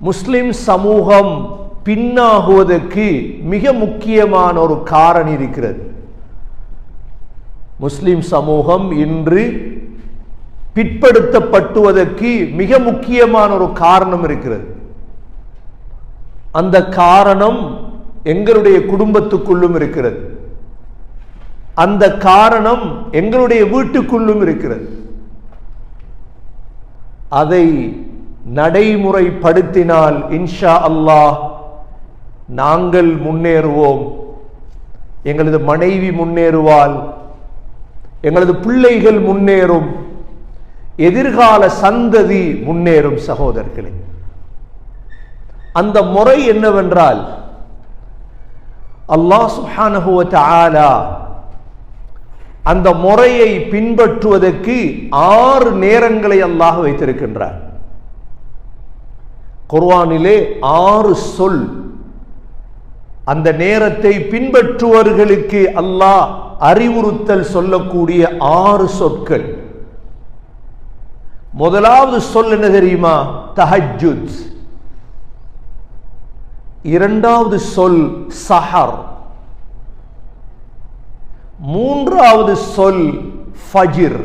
முஸ்லிம் சமூகம் பின்னாகுவதற்கு மிக முக்கியமான ஒரு காரணம் இருக்கிறது. முஸ்லிம் சமூகம் இன்று பிற்படுத்தப்பட்டுவதற்கு மிக முக்கியமான ஒரு காரணம் இருக்கிறது. அந்த காரணம் எங்களுடைய குடும்பத்துக்குள்ளும் இருக்கிறது. அந்த காரணம் எங்களுடைய வீட்டுக்குள்ளும் இருக்கிறது. அதை நடைமுறைப்படுத்தினால் இன்ஷா அல்லாஹ் நாங்கள் முன்னேறுவோம், எங்களது மனைவி முன்னேறுவாள், எங்களது பிள்ளைகள் முன்னேறும், எதிர்கால சந்ததி முன்னேறும். சகோதரர்களே, அந்த முறை என்னவென்றால் அல்லாஹ் சுப்ஹானஹு வ தஆலா அந்த முறையை பின்பற்றுவதற்கு 6 நேரங்களை அல்லாஹ் வைத்திருக்கின்றார். குர்ஆனிலே 6 சொல் அந்த நேரத்தை பின்பற்றுவர்களுக்கு அல்லாஹ் அறிவுறுத்தல் சொல்லக்கூடிய 6 சொற்கள். முதலாவது சொல் என்ன தெரியுமா? தஹஜ்ஜுத். இரண்டாவது சொல் சஹர். மூன்றாவது சொல் ஃபஜ்ர்.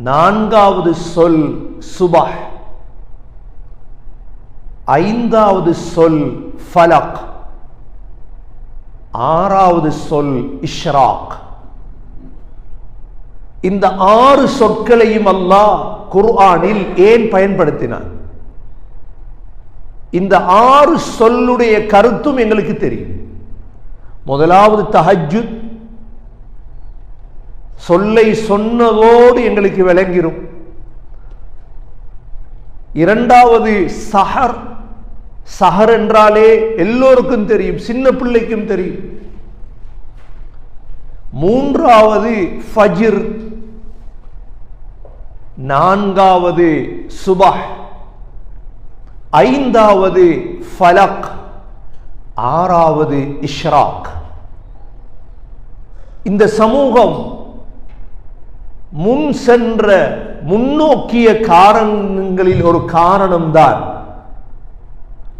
நான்காவது சொல் சுபஹ். ஐந்தாவது சொல் ஃபலக். ஆறாவது சொல் இஷ்ராக். இந்த 6 சொற்களையும் அல்லாஹ் குர்ஆனில் ஏன் பயன்படுத்தினார்? இந்த 6 சொல்லுடைய கருத்தும் எங்களுக்கு தெரியும். முதலாவது தஹஜ்ஜுத், சொல்லை சொன்னதோடு எங்களுக்கு விளங்கிரும். இரண்டாவது சஹர். சஹர் என்றாலே எல்லோருக்கும் தெரியும், சின்ன பிள்ளைக்கும் தெரியும். மூன்றாவது ஃபஜ்ர். நான்காவது சுபஹ். ஐந்தாவது ஃபலக். ஆறாவது இஷ்ராக். இந்த சமூகம் முன் சென்ற முன்னோக்கிய காரணங்களில் ஒரு காரணம்தான்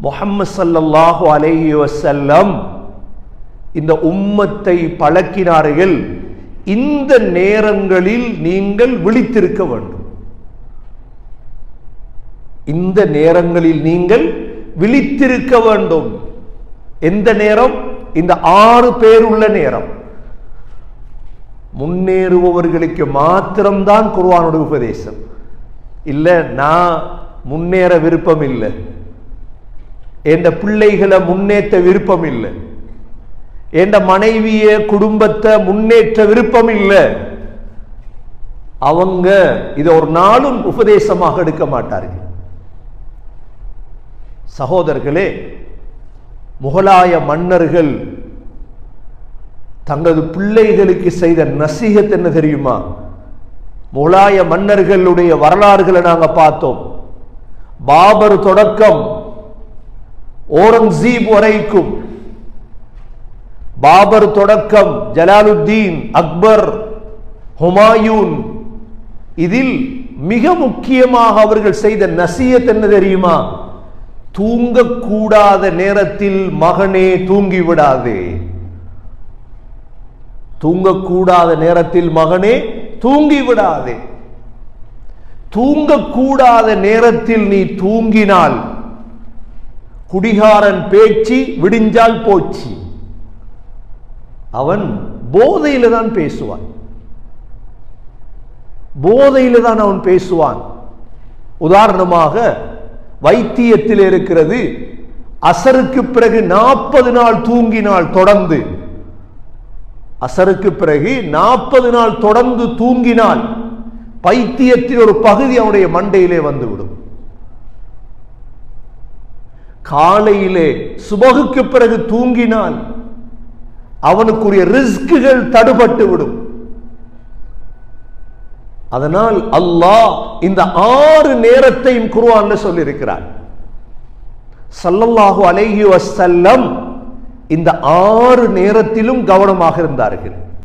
முஹம்மது ஸல்லல்லாஹு அலைஹி வஸல்லம் இந்த உம்மத்தை பழக்கினார்கள். இந்த நேரங்களில் நீங்கள் விழித்திருக்க வேண்டும். இந்த நேரங்களில் நீங்கள் விழித்திருக்க வேண்டும். எந்த நேரம்? இந்த 6 பேர் உள்ள நேரம். முன்னேறுபவர்களுக்கு மாத்திரம்தான் குர்ஆனுடைய உபதேசம். இல்ல நான் முன்னேற விருப்பம் இல்லை, என் பிள்ளைகளை முன்னேற்ற விருப்பம் இல்லை, என் மனைவிய குடும்பத்தை முன்னேற்ற விருப்பம் இல்லை, அவங்க இதை ஒரு நாளும் உபதேசமாக எடுக்க மாட்டார்கள். சகோதரர்களே, முகலாய மன்னர்கள் தங்களது பிள்ளைகளுக்கு செய்த நசீஹத் என்ன தெரியுமா? முகலாய மன்னர்களுடைய வரலாறுகளை நாங்க பார்த்தோம். பாபர் தொடக்கம் ஓரங்கசீப் வரைக்கும், பாபர் தொடக்கம் ஜலாலுத்தீன், அக்பர், ஹுமாயூன், இதில் மிக முக்கியமாக அவர்கள் செய்த நசீஹத் என்ன தெரியுமா? தூங்கக்கூடாத நேரத்தில் மகனே தூங்கிவிடாதே. தூங்கக்கூடாத நேரத்தில் மகனே தூங்கிவிடாதே. தூங்கக்கூடாத நேரத்தில் நீ தூங்கினால் குடிகாரன் பேச்சு விடிஞ்சால் போச்சு. அவன் போதையில தான் பேசுவான், போதையில தான் அவன் பேசுவான். உதாரணமாக வைத்தியத்தில் இருக்கிறது, அசருக்கு பிறகு 40 நாள் தூங்கினால் தொடர்ந்து, அசருக்கு பிறகு 40 நாள் தொடர்ந்து தூங்கினால் பைத்தியத்தின் ஒரு பகுதி அவனுடைய மண்டையிலே வந்துவிடும். காலையிலே சுபகுக்கு பிறகு தூங்கினால் அவனுக்குரிய ரிஸ்குகள் தடுபட்டு விடும். அதனால் அல்லாஹ் இந்த 6 நேரத்தையும் குர்ஆன்ல சொல்லியிருக்கிறார். ஸல்லல்லாஹு அலைஹி வஸல்லம் இந்த 6 நேரத்திலும் கவனமாக இருந்தார்கள்.